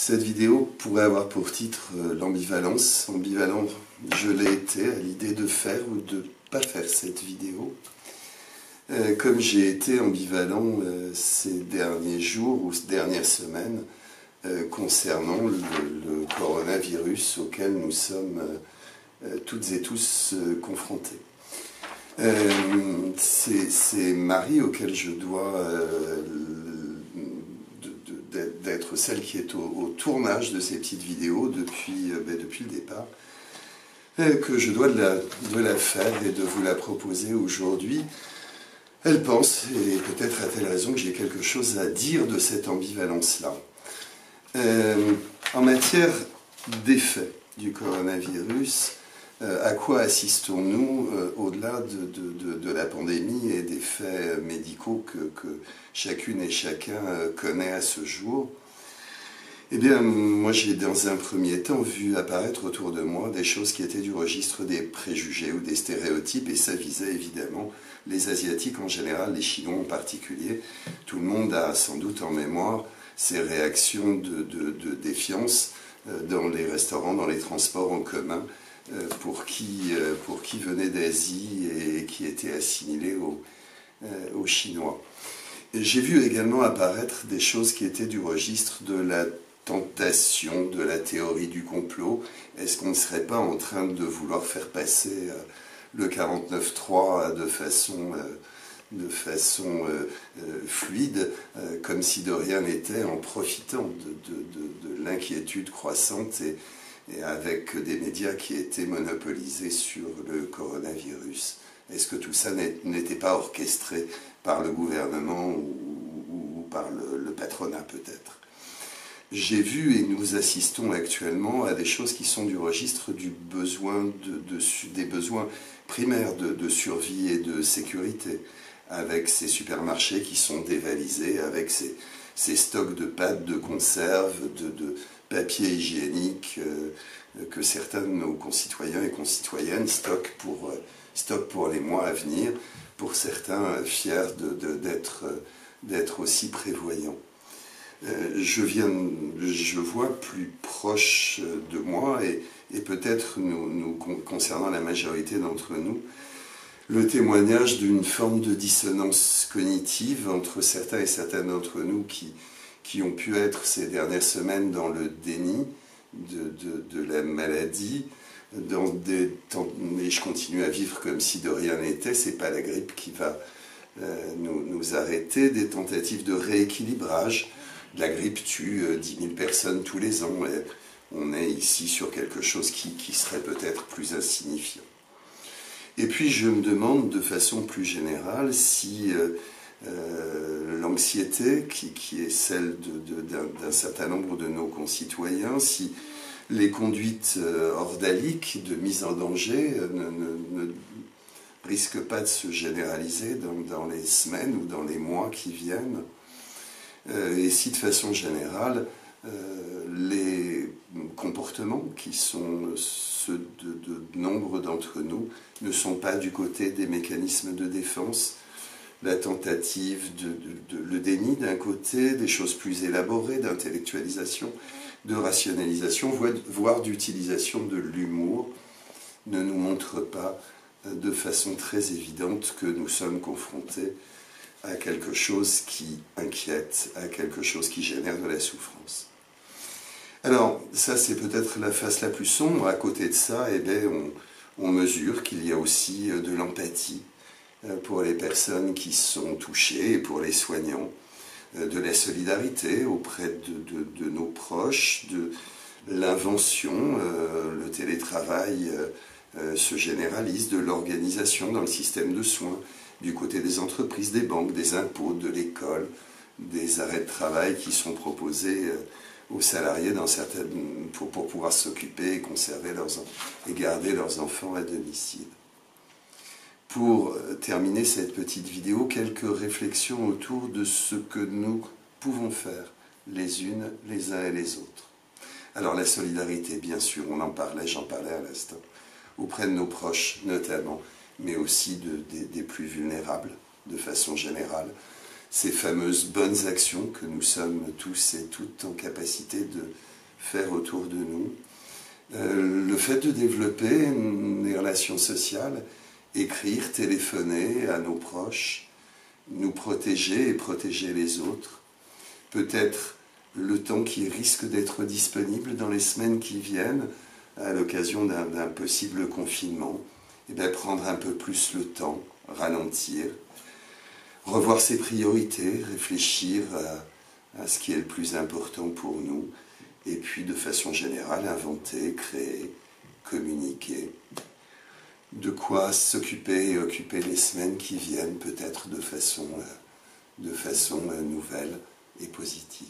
Cette vidéo pourrait avoir pour titre l'ambivalence. Ambivalent, je l'ai été à l'idée de faire ou de ne pas faire cette vidéo. Comme j'ai été ambivalent ces derniers jours ou ces dernières semaines concernant le coronavirus auquel nous sommes toutes et tous confrontés. C'est Marie auquel je dois d'être celle qui est au tournage de ces petites vidéos depuis le départ, que je dois de la faire et de vous la proposer aujourd'hui. Elle pense, et peut-être a-t-elle raison, que j'ai quelque chose à dire de cette ambivalence-là. En matière d'effet du coronavirus, à quoi assistons-nous au-delà de la pandémie et des faits médicaux que chacune et chacun connaît à ce jour? Eh bien, moi j'ai dans un premier temps vu apparaître autour de moi des choses qui étaient du registre des préjugés ou des stéréotypes, et ça visait évidemment les Asiatiques en général, les Chinois en particulier. Tout le monde a sans doute en mémoire ces réactions de défiance dans les restaurants, dans les transports en commun, pour qui venait d'Asie et qui étaient assimilés aux Chinois. J'ai vu également apparaître des choses qui étaient du registre de la tentation, de la théorie du complot. Est-ce qu'on ne serait pas en train de vouloir faire passer le 49.3 de façon fluide, comme si de rien n'était, en profitant de l'inquiétude croissante et avec des médias qui étaient monopolisés sur le coronavirus? Est-ce que tout ça n'était pas orchestré par le gouvernement ou par le patronat peut-être? J'ai vu, et nous assistons actuellement à des choses qui sont du registre du besoin des besoins primaires de survie et de sécurité, avec ces supermarchés qui sont dévalisés, avec ces stocks de pâtes, de conserves, de papier hygiénique que certains de nos concitoyens et concitoyennes stockent pour les mois à venir, pour certains fiers d'être aussi prévoyants. Je vois plus proche de moi et peut-être nous concernant la majorité d'entre nous, le témoignage d'une forme de dissonance cognitive entre certains et certaines d'entre nous qui ont pu être ces dernières semaines dans le déni de la maladie, et je continue à vivre comme si de rien n'était. C'est pas la grippe qui va nous arrêter, des tentatives de rééquilibrage. La grippe tue 10 000 personnes tous les ans, et on est ici sur quelque chose qui serait peut-être plus insignifiant. Et puis je me demande de façon plus générale si l'anxiété qui est celle d'un certain nombre de nos concitoyens, si les conduites ordaliques de mise en danger ne risquent pas de se généraliser dans les semaines ou dans les mois qui viennent, et si de façon générale les comportements qui sont ceux de nombre d'entre nous ne sont pas du côté des mécanismes de défense, la tentative le déni d'un côté, des choses plus élaborées d'intellectualisation, de rationalisation, voire d'utilisation de l'humour, ne nous montrent pas de façon très évidente que nous sommes confrontés à quelque chose qui inquiète, à quelque chose qui génère de la souffrance. Alors, ça c'est peut-être la face la plus sombre. À côté de ça, eh bien, on mesure qu'il y a aussi de l'empathie pour les personnes qui sont touchées et pour les soignants, de la solidarité auprès de nos proches, de l'invention, le télétravail se généralise, de l'organisation dans le système de soins, du côté des entreprises, des banques, des impôts, de l'école, des arrêts de travail qui sont proposés aux salariés pour pouvoir s'occuper et conserver et garder leurs enfants à domicile. Pour terminer cette petite vidéo, quelques réflexions autour de ce que nous pouvons faire les unes, les uns et les autres. Alors la solidarité, bien sûr, j'en parlais à l'instant, auprès de nos proches notamment, mais aussi des plus vulnérables de façon générale. Ces fameuses bonnes actions que nous sommes tous et toutes en capacité faire autour de nous. Le fait de développer des relations sociales, écrire, téléphoner à nos proches, nous protéger et protéger les autres. Peut-être le temps qui risque d'être disponible dans les semaines qui viennent, à l'occasion d'un possible confinement, et bien prendre un peu plus le temps, ralentir, revoir ses priorités, réfléchir à ce qui est le plus important pour nous, et puis de façon générale inventer, créer, communiquer. De quoi s'occuper et occuper les semaines qui viennent peut-être de façon nouvelle et positive.